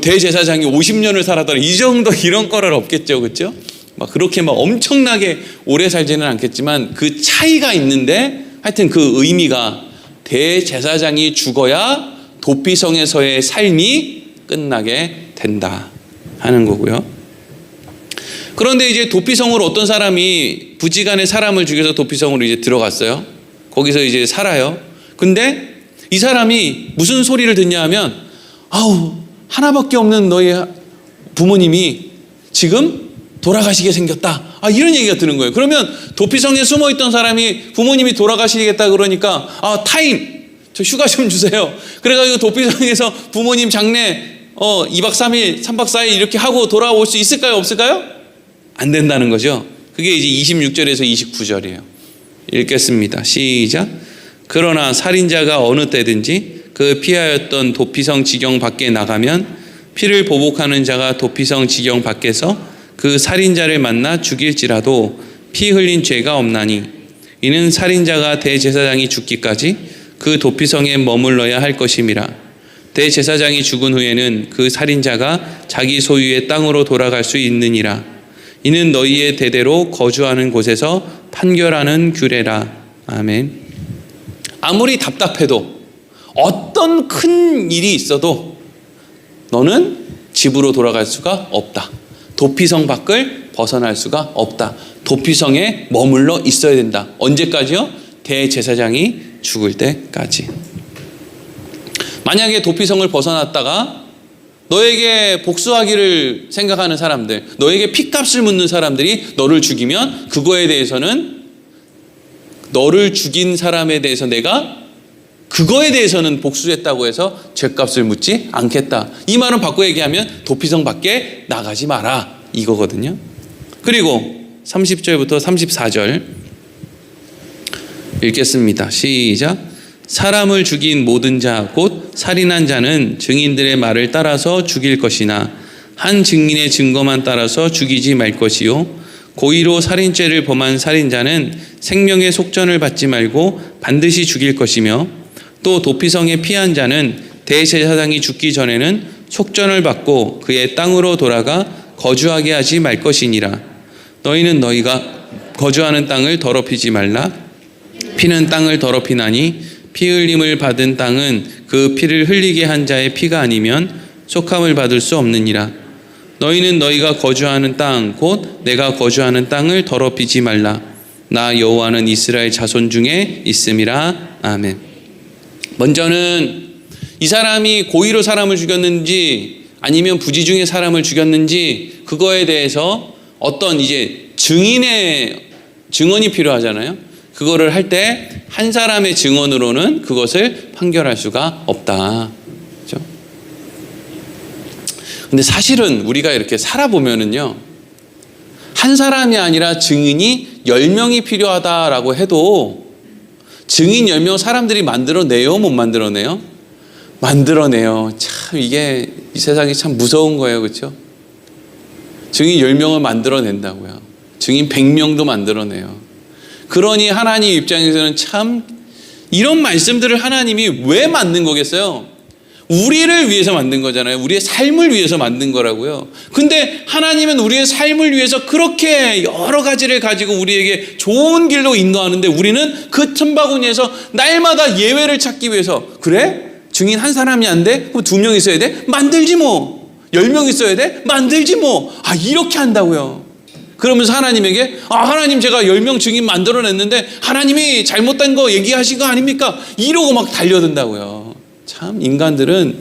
대제사장이 50년을 살았더라 이 정도 이런 거는 없겠죠. 그렇죠? 막 그렇게 막 엄청나게 오래 살지는 않겠지만 그 차이가 있는데 하여튼 그 의미가 대제사장이 죽어야 도피성에서의 삶이 끝나게 된다 하는 거고요. 그런데 이제 도피성으로 어떤 사람이 부지간에 사람을 죽여서 도피성으로 이제 들어갔어요. 거기서 이제 살아요. 근데 이 사람이 무슨 소리를 듣냐 하면 하나밖에 없는 너희 부모님이 지금 돌아가시게 생겼다. 이런 얘기가 드는 거예요. 그러면 도피성에 숨어있던 사람이 부모님이 돌아가시겠다 그러니까 타임 저 휴가 좀 주세요. 그래가지고 도피성에서 부모님 장례 2박 3일 3박 4일 이렇게 하고 돌아올 수 있을까요? 없을까요? 안 된다는 거죠. 그게 이제 26절에서 29절이에요. 읽겠습니다. 시작. 그러나 살인자가 어느 때든지 그 피하였던 도피성 지경 밖에 나가면 피를 보복하는 자가 도피성 지경 밖에서 그 살인자를 만나 죽일지라도 피 흘린 죄가 없나니 이는 살인자가 대제사장이 죽기까지 그 도피성에 머물러야 할 것임이라. 대제사장이 죽은 후에는 그 살인자가 자기 소유의 땅으로 돌아갈 수 있느니라. 이는 너희의 대대로 거주하는 곳에서 판결하는 규례라. 아멘. 아무리 답답해도 어떤 큰 일이 있어도 너는 집으로 돌아갈 수가 없다. 도피성 밖을 벗어날 수가 없다. 도피성에 머물러 있어야 된다. 언제까지요? 대제사장이 죽을 때까지. 만약에 도피성을 벗어났다가 너에게 복수하기를 생각하는 사람들, 너에게 핏값을 묻는 사람들이 너를 죽이면 그거에 대해서는 너를 죽인 사람에 대해서 내가 그거에 대해서는 복수했다고 해서 죗값을 묻지 않겠다. 이 말은 바꿔 얘기하면 도피성 밖에 나가지 마라 이거거든요. 그리고 30절부터 34절 읽겠습니다. 시작. 사람을 죽인 모든 자 곧 살인한 자는 증인들의 말을 따라서 죽일 것이나 한 증인의 증거만 따라서 죽이지 말 것이요 고의로 살인죄를 범한 살인자는 생명의 속전을 받지 말고 반드시 죽일 것이며 또 도피성에 피한 자는 대제사장이 죽기 전에는 속전을 받고 그의 땅으로 돌아가 거주하게 하지 말 것이니라. 너희는 너희가 거주하는 땅을 더럽히지 말라. 피는 땅을 더럽히나니 피 흘림을 받은 땅은 그 피를 흘리게 한 자의 피가 아니면 속함을 받을 수 없느니라. 너희는 너희가 거주하는 땅 곧 내가 거주하는 땅을 더럽히지 말라. 나 여호와는 이스라엘 자손 중에 있음이라. 아멘. 먼저는 이 사람이 고의로 사람을 죽였는지 아니면 부지중에 사람을 죽였는지 그거에 대해서 어떤 이제 증언이 필요하잖아요. 그거를 할 때 한 사람의 증언으로는 그것을 판결할 수가 없다. 그렇죠? 근데 사실은 우리가 이렇게 살아보면은요, 한 사람이 아니라 증인이 10명이 필요하다라고 해도 증인 10명 사람들이 만들어내요, 못 만들어내요? 만들어내요. 참 이게 이 세상이 참 무서운 거예요. 그렇죠? 증인 10명을 만들어낸다고요. 증인 100명도 만들어내요. 그러니 하나님 입장에서는 참 이런 말씀들을 하나님이 왜 만든 거겠어요? 우리를 위해서 만든 거잖아요. 우리의 삶을 위해서 만든 거라고요. 근데 하나님은 우리의 삶을 위해서 그렇게 여러 가지를 가지고 우리에게 좋은 길로 인도하는데 우리는 그 틈바구니에서 날마다 예외를 찾기 위해서 그래? 증인 한 사람이 안 돼? 그럼 2명 있어야 돼? 만들지 뭐. 10명 있어야 돼? 만들지 뭐. 이렇게 한다고요. 그러면서 하나님에게 하나님 제가 10명 증인 만들어냈는데 하나님이 잘못된 거 얘기하신 거 아닙니까? 이러고 막 달려든다고요. 참 인간들은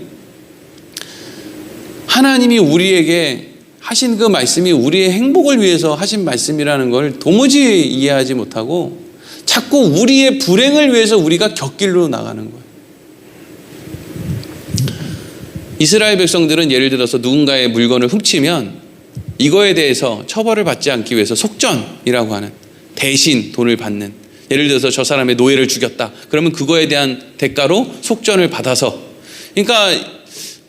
하나님이 우리에게 하신 그 말씀이 우리의 행복을 위해서 하신 말씀이라는 걸 도무지 이해하지 못하고 자꾸 우리의 불행을 위해서 우리가 곁길로 나가는 거예요. 이스라엘 백성들은 예를 들어서 누군가의 물건을 훔치면 이거에 대해서 처벌을 받지 않기 위해서 속전이라고 하는 대신 돈을 받는, 예를 들어서 저 사람의 노예를 죽였다. 그러면 그거에 대한 대가로 속전을 받아서, 그러니까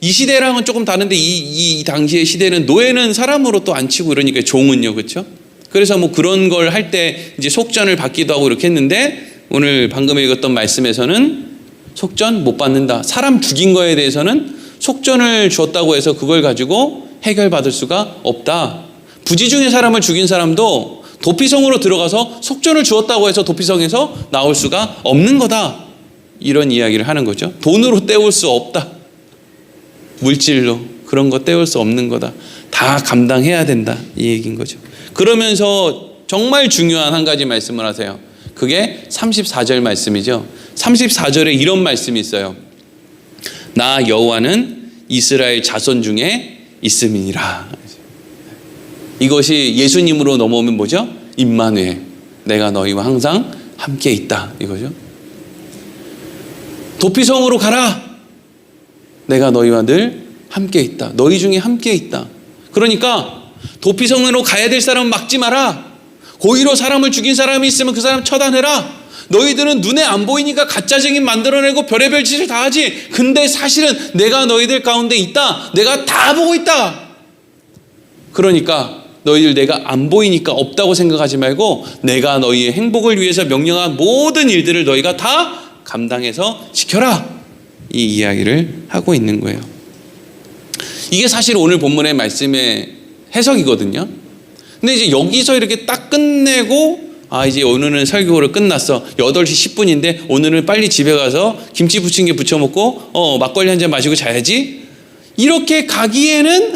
이 시대랑은 조금 다른데 이 당시의 시대는 노예는 사람으로 또 안 치고 이러니까 종은요, 그렇죠? 그래서 뭐 그런 걸 할 때 이제 속전을 받기도 하고 이렇게 했는데 오늘 방금 읽었던 말씀에서는 속전 못 받는다. 사람 죽인 거에 대해서는 속전을 줬다고 해서 그걸 가지고 해결받을 수가 없다. 부지중에 사람을 죽인 사람도 도피성으로 들어가서 속전을 주었다고 해서 도피성에서 나올 수가 없는 거다. 이런 이야기를 하는 거죠. 돈으로 때울 수 없다. 물질로 그런 거 때울 수 없는 거다. 다 감당해야 된다. 이 얘기인 거죠. 그러면서 정말 중요한 한 가지 말씀을 하세요. 그게 34절 말씀이죠. 34절에 이런 말씀이 있어요. 나 여호와는 이스라엘 자손 중에 있음이니라. 이것이 예수님으로 넘어오면 뭐죠? 임마누엘, 내가 너희와 항상 함께 있다 이거죠. 도피성으로 가라. 내가 너희와 늘 함께 있다. 너희 중에 함께 있다. 그러니까 도피성으로 가야 될 사람은 막지 마라. 고의로 사람을 죽인 사람이 있으면 그 사람 처단해라. 너희들은 눈에 안 보이니까 가짜 증인 만들어내고 별의별 짓을 다 하지. 근데 사실은 내가 너희들 가운데 있다. 내가 다 보고 있다. 그러니까 너희들 내가 안 보이니까 없다고 생각하지 말고 내가 너희의 행복을 위해서 명령한 모든 일들을 너희가 다 감당해서 지켜라. 이 이야기를 하고 있는 거예요. 이게 사실 오늘 본문의 말씀의 해석이거든요. 근데 이제 여기서 이렇게 딱 끝내고 이제 오늘은 설교를 끝났어. 8시 10분인데 오늘은 빨리 집에 가서 김치 부침개 부쳐 먹고 막걸리 한 잔 마시고 자야지. 이렇게 가기에는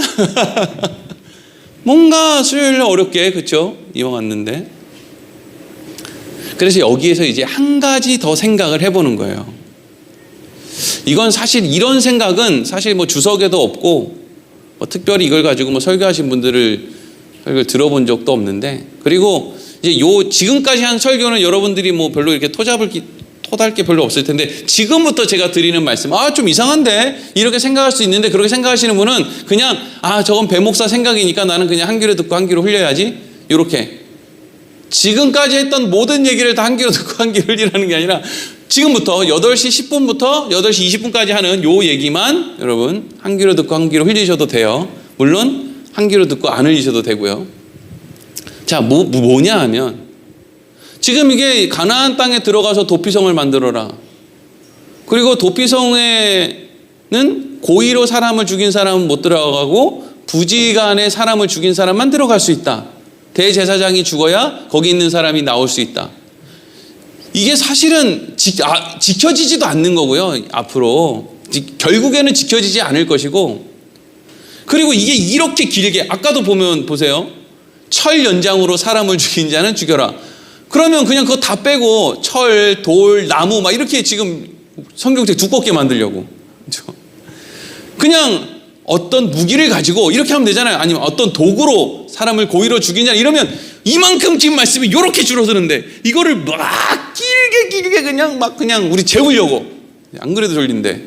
뭔가 수요일 어렵게 그렇죠? 이왕 왔는데. 그래서 여기에서 이제 한 가지 더 생각을 해보는 거예요. 이건 사실 이런 생각은 사실 뭐 주석에도 없고 뭐 특별히 이걸 가지고 뭐 설교하신 분들을 들어본 적도 없는데, 그리고 이제 지금까지 한 설교는 여러분들이 뭐 별로 이렇게 토달 게 별로 없을 텐데 지금부터 제가 드리는 말씀 좀 이상한데 이렇게 생각할 수 있는데, 그렇게 생각하시는 분은 그냥 저건 배 목사 생각이니까 나는 그냥 한 귀로 듣고 한 귀로 흘려야지, 이렇게 지금까지 했던 모든 얘기를 다 한 귀로 듣고 한 귀로 흘리라는 게 아니라 지금부터 8시 10분부터 8시 20분까지 하는 요 얘기만 여러분 한 귀로 듣고 한 귀로 흘리셔도 돼요. 물론 한 귀로 듣고 안 흘리셔도 되고요. 자, 뭐냐 하면 지금 이게 가나안 땅에 들어가서 도피성을 만들어라. 그리고 도피성에는 고의로 사람을 죽인 사람은 못 들어가고 부지간에 사람을 죽인 사람만 들어갈 수 있다. 대제사장이 죽어야 거기 있는 사람이 나올 수 있다. 이게 사실은 지켜지지도 않는 거고요. 앞으로 결국에는 지켜지지 않을 것이고, 그리고 이게 이렇게 길게 아까도 보세요. 철 연장으로 사람을 죽인 자는 죽여라. 그러면 그냥 그거 다 빼고 철, 돌, 나무 막 이렇게 지금 성경책 두껍게 만들려고. 그렇죠? 그냥 어떤 무기를 가지고 이렇게 하면 되잖아요. 아니면 어떤 도구로 사람을 고의로 죽이냐 이러면 이만큼 지금 말씀이 이렇게 줄어드는데 이거를 막 길게 그냥 우리 재우려고. 안 그래도 졸린데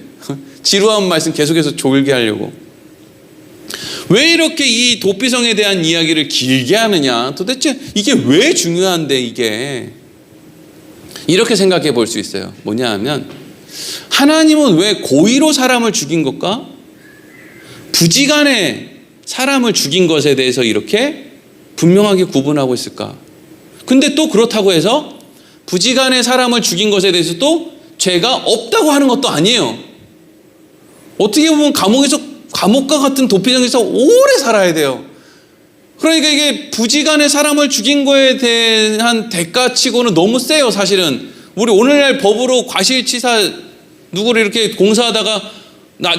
지루한 말씀 계속해서 졸게 하려고. 왜 이렇게 이 도피성에 대한 이야기를 길게 하느냐, 도대체 이게 왜 중요한데, 이게 이렇게 생각해 볼 수 있어요. 뭐냐 하면 하나님은 왜 고의로 사람을 죽인 것과 부지간에 사람을 죽인 것에 대해서 이렇게 분명하게 구분하고 있을까? 근데 또 그렇다고 해서 부지간에 사람을 죽인 것에 대해서 또 죄가 없다고 하는 것도 아니에요. 어떻게 보면 감옥과 같은 도피성에서 오래 살아야 돼요. 그러니까 이게 부지간에 사람을 죽인 거에 대한 대가치고는 너무 세요. 사실은 우리 오늘날 법으로 과실치사 누구를 이렇게 공사하다가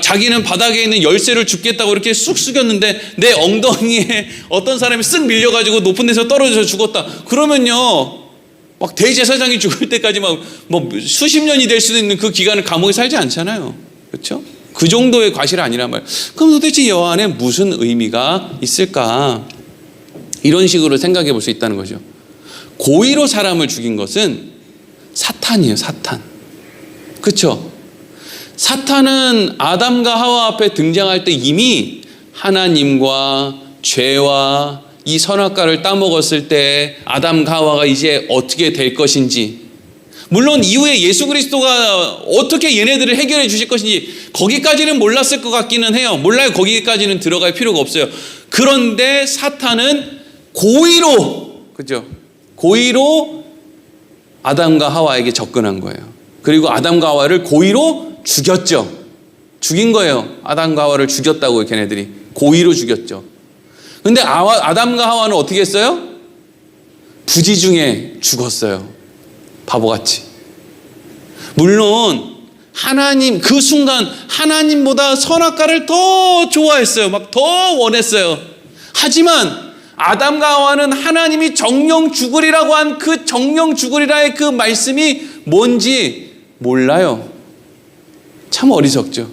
자기는 바닥에 있는 열쇠를 줍겠다고 이렇게 쑥 숙였는데 내 엉덩이에 어떤 사람이 쓱 밀려가지고 높은 데서 떨어져서 죽었다. 그러면요, 막 대제사장이 죽을 때까지 뭐 수십 년이 될 수도 있는 그 기간을 감옥에 살지 않잖아요. 그렇죠? 그 정도의 과실이 아니란 말이에요. 그럼 도대체 여 안에 무슨 의미가 있을까? 이런 식으로 생각해 볼 수 있다는 거죠. 고의로 사람을 죽인 것은 사탄이에요. 사탄. 그렇죠? 사탄은 아담과 하와 앞에 등장할 때 이미 하나님과 죄와 이 선악과를 따먹었을 때 아담과 하와가 이제 어떻게 될 것인지, 물론 이후에 예수 그리스도가 어떻게 얘네들을 해결해 주실 것인지 거기까지는 몰랐을 것 같기는 해요. 몰라요. 거기까지는 들어갈 필요가 없어요. 그런데 사탄은 고의로, 그죠? 고의로 아담과 하와에게 접근한 거예요. 그리고 아담과 하와를 고의로 죽였죠. 죽인 거예요. 아담과 하와를 죽였다고 걔네들이 고의로 죽였죠. 근데 아담과 하와는 어떻게 했어요? 부지 중에 죽었어요. 바보같이. 물론 하나님, 그 순간 하나님보다 선악과를 더 좋아했어요. 막 더 원했어요. 하지만 아담과 하와는 하나님이 정령 죽으리라고 한 그 정령 죽으리라의 그 말씀이 뭔지 몰라요. 참 어리석죠.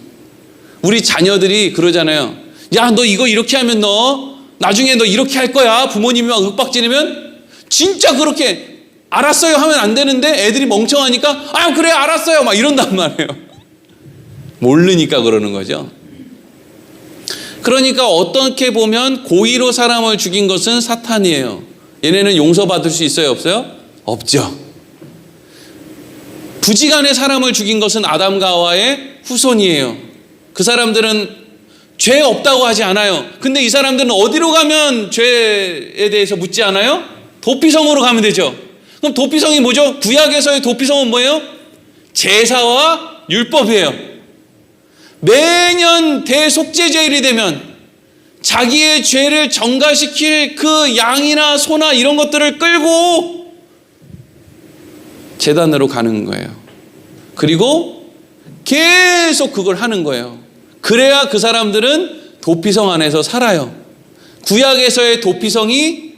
우리 자녀들이 그러잖아요. 야, 너 이거 이렇게 하면 너 나중에 너 이렇게 할 거야. 부모님이 막 윽박지르면 진짜 그렇게 알았어요 하면 안 되는데 애들이 멍청하니까 그래 알았어요 막 이런단 말이에요. 모르니까 그러는 거죠. 그러니까 어떻게 보면 고의로 사람을 죽인 것은 사탄이에요. 얘네는 용서받을 수 있어요? 없어요? 없죠. 부지간에 사람을 죽인 것은 아담과 하와의 후손이에요. 그 사람들은 죄 없다고 하지 않아요. 근데 이 사람들은 어디로 가면 죄에 대해서 묻지 않아요? 도피성으로 가면 되죠. 그럼 도피성이 뭐죠? 구약에서의 도피성은 뭐예요? 제사와 율법이에요. 매년 대속죄제일이 되면 자기의 죄를 전가시킬 그 양이나 소나 이런 것들을 끌고 제단으로 가는 거예요. 그리고 계속 그걸 하는 거예요. 그래야 그 사람들은 도피성 안에서 살아요. 구약에서의 도피성이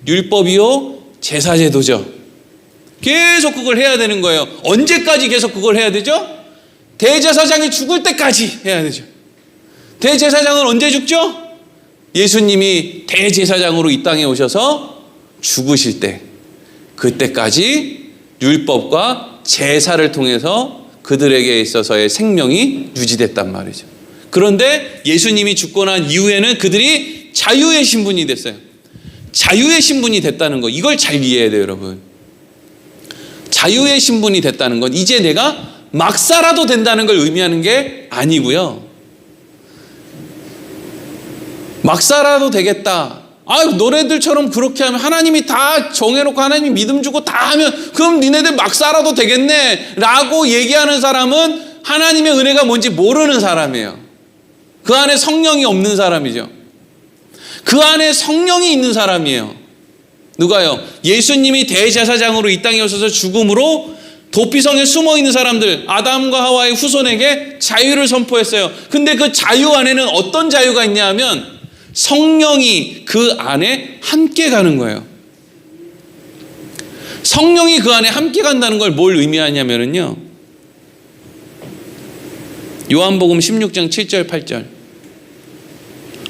율법이요 제사제도죠. 계속 그걸 해야 되는 거예요. 언제까지 계속 그걸 해야 되죠? 대제사장이 죽을 때까지 해야 되죠. 대제사장은 언제 죽죠? 예수님이 대제사장으로 이 땅에 오셔서 죽으실 때, 그때까지 율법과 제사를 통해서 그들에게 있어서의 생명이 유지됐단 말이죠. 그런데 예수님이 죽고 난 이후에는 그들이 자유의 신분이 됐어요. 자유의 신분이 됐다는 거, 이걸 잘 이해해야 돼요, 여러분. 자유의 신분이 됐다는 건 이제 내가 막 살아도 된다는 걸 의미하는 게 아니고요. 막 살아도 되겠다. 너네들처럼 그렇게 하면 하나님이 다 정해놓고 하나님이 믿음 주고 다 하면 그럼 니네들 막 살아도 되겠네 라고 얘기하는 사람은 하나님의 은혜가 뭔지 모르는 사람이에요. 그 안에 성령이 없는 사람이죠. 그 안에 성령이 있는 사람이에요. 누가요? 예수님이 대제사장으로 이 땅에 오셔서 죽음으로 도피성에 숨어있는 사람들, 아담과 하와의 후손에게 자유를 선포했어요. 근데 그 자유 안에는 어떤 자유가 있냐 하면 성령이 그 안에 함께 가는 거예요. 성령이 그 안에 함께 간다는 걸 뭘 의미하냐면요, 요한복음 16장 7절 8절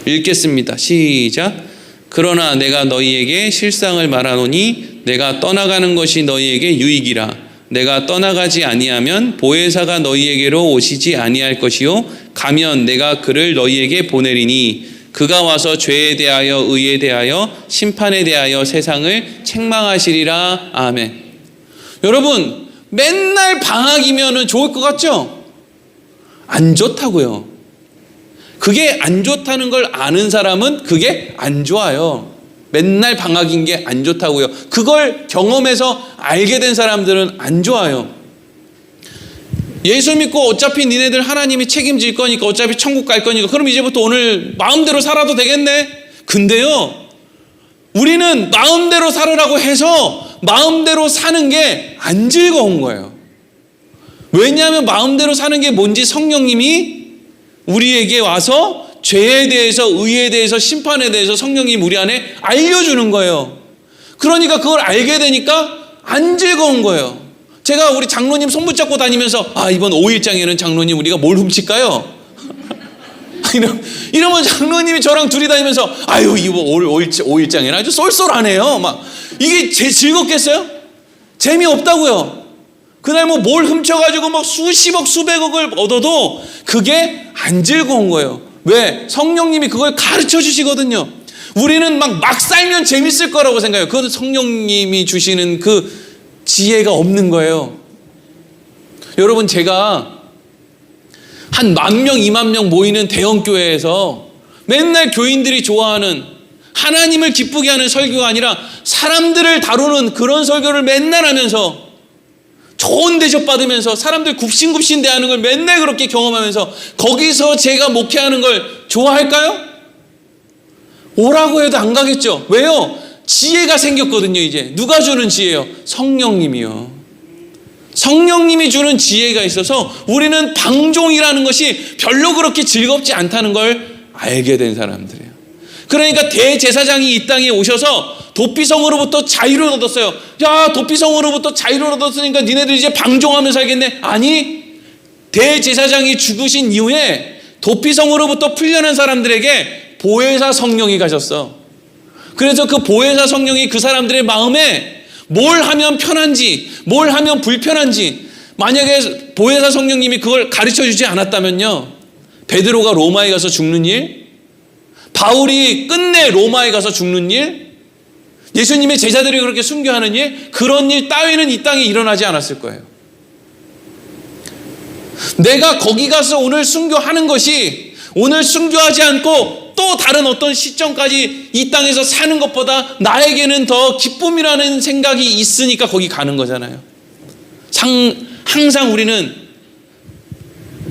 읽겠습니다. 시작. 그러나 내가 너희에게 실상을 말하노니 내가 떠나가는 것이 너희에게 유익이라. 내가 떠나가지 아니하면 보혜사가 너희에게로 오시지 아니할 것이요 가면 내가 그를 너희에게 보내리니 그가 와서 죄에 대하여 의에 대하여 심판에 대하여 세상을 책망하시리라. 아멘. 여러분, 맨날 방학이면 좋을 것 같죠? 안 좋다고요. 그게 안 좋다는 걸 아는 사람은 그게 안 좋아요. 맨날 방학인 게 안 좋다고요. 그걸 경험해서 알게 된 사람들은 안 좋아요. 예수 믿고 어차피 니네들 하나님이 책임질 거니까 어차피 천국 갈 거니까 그럼 이제부터 오늘 마음대로 살아도 되겠네. 근데요, 우리는 마음대로 살으라고 해서 마음대로 사는 게 안 즐거운 거예요. 왜냐하면 마음대로 사는 게 뭔지 성령님이 우리에게 와서 죄에 대해서 의에 대해서 심판에 대해서 성령님 우리 안에 알려주는 거예요. 그러니까 그걸 알게 되니까 안 즐거운 거예요. 제가 우리 장로님 손 붙잡고 다니면서 이번 5일장에는 장로님 우리가 뭘 훔칠까요? 이러면 장로님이 저랑 둘이 다니면서 이거 5일장에는 아주 쏠쏠하네요. 막 이게 즐겁겠어요? 재미없다고요. 그날 뭘 훔쳐가지고 막 수십억 수백억을 얻어도 그게 안 즐거운 거예요. 왜? 성령님이 그걸 가르쳐 주시거든요. 우리는 막 살면 재밌을 거라고 생각해요. 그건 성령님이 주시는 그 지혜가 없는 거예요. 여러분, 제가 한 10,000명, 20,000명 모이는 대형 교회에서 맨날 교인들이 좋아하는 하나님을 기쁘게 하는 설교가 아니라 사람들을 다루는 그런 설교를 맨날 하면서 좋은 대접 받으면서 사람들 굽신굽신 대하는 걸 맨날 그렇게 경험하면서 거기서 제가 목회하는 걸 좋아할까요? 오라고 해도 안 가겠죠. 왜요? 지혜가 생겼거든요. 이제 누가 주는 지혜요? 성령님이요. 성령님이 주는 지혜가 있어서 우리는 방종이라는 것이 별로 그렇게 즐겁지 않다는 걸 알게 된 사람들이에요. 그러니까 대제사장이 이 땅에 오셔서 도피성으로부터 자유를 얻었어요. 야, 도피성으로부터 자유를 얻었으니까 니네들 이제 방종하면서 살겠네. 아니, 대제사장이 죽으신 이후에 도피성으로부터 풀려난 사람들에게 보혜사 성령이 가셨어. 그래서 그 보혜사 성령이 그 사람들의 마음에 뭘 하면 편한지, 뭘 하면 불편한지, 만약에 보혜사 성령님이 그걸 가르쳐 주지 않았다면요, 베드로가 로마에 가서 죽는 일, 바울이 끝내 로마에 가서 죽는 일, 예수님의 제자들이 그렇게 순교하는 일, 그런 일 따위는 이 땅에 일어나지 않았을 거예요. 내가 거기 가서 오늘 순교하는 것이 오늘 순교하지 않고 또 다른 어떤 시점까지 이 땅에서 사는 것보다 나에게는 더 기쁨이라는 생각이 있으니까 거기 가는 거잖아요. 항상 우리는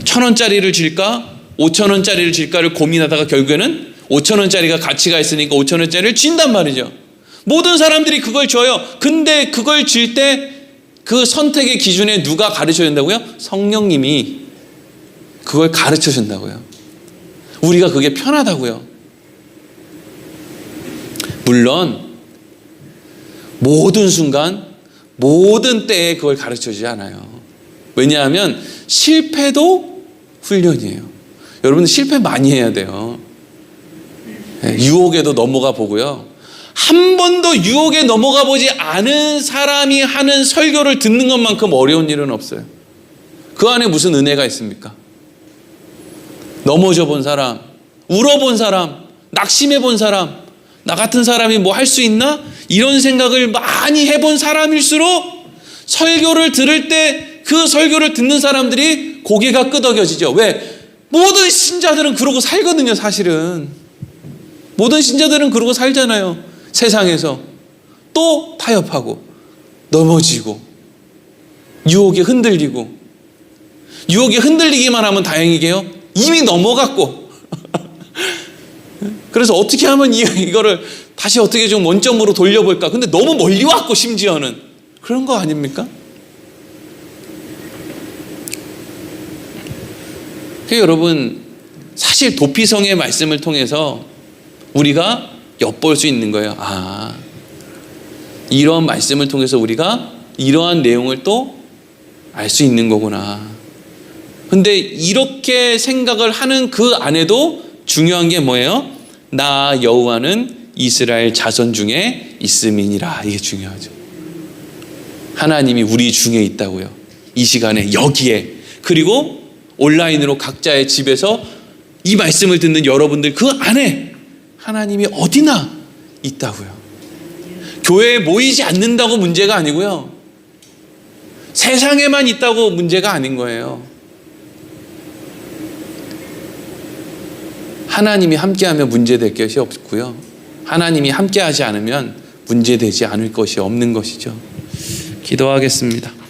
1,000원짜리를 질까 5,000원짜리를 질까를 고민하다가 결국에는 5,000원짜리가 가치가 있으니까 5,000원짜리를 진단 말이죠. 모든 사람들이 그걸 줘요. 근데 그걸 질 때 그 선택의 기준에 누가 가르쳐 준다고요? 성령님이 그걸 가르쳐 준다고요. 우리가 그게 편하다고요. 물론 모든 순간 모든 때에 그걸 가르쳐 주지 않아요. 왜냐하면 실패도 훈련이에요. 여러분 실패 많이 해야 돼요. 유혹에도 넘어가 보고요. 한 번도 유혹에 넘어가 보지 않은 사람이 하는 설교를 듣는 것만큼 어려운 일은 없어요. 그 안에 무슨 은혜가 있습니까? 넘어져 본 사람, 울어본 사람, 낙심해 본 사람, 나 같은 사람이 뭐 할 수 있나? 이런 생각을 많이 해본 사람일수록 설교를 들을 때 그 설교를 듣는 사람들이 고개가 끄덕여지죠. 왜? 모든 신자들은 그러고 살거든요, 사실은. 모든 신자들은 그러고 살잖아요. 세상에서 또 타협하고 넘어지고 유혹에 흔들리고, 유혹에 흔들리기만 하면 다행이게요. 이미 넘어갔고 그래서 어떻게 하면 이거를 다시 어떻게 좀 원점으로 돌려볼까. 근데 너무 멀리 왔고 심지어는 그런 거 아닙니까? 여러분 사실 도피성의 말씀을 통해서 우리가 엿볼 수 있는 거예요. 아, 이러한 말씀을 통해서 우리가 이러한 내용을 또 알 수 있는 거구나. 근데 이렇게 생각을 하는 그 안에도 중요한 게 뭐예요? 나 여호와는 이스라엘 자손 중에 있음이니라. 이게 중요하죠. 하나님이 우리 중에 있다고요. 이 시간에 여기에, 그리고 온라인으로 각자의 집에서 이 말씀을 듣는 여러분들 그 안에 하나님이 어디나 있다고요. 교회에 모이지 않는다고 문제가 아니고요. 세상에만 있다고 문제가 아닌 거예요. 하나님이 함께하면 문제될 것이 없고요. 하나님이 함께하지 않으면 문제되지 않을 것이 없는 것이죠. 기도하겠습니다.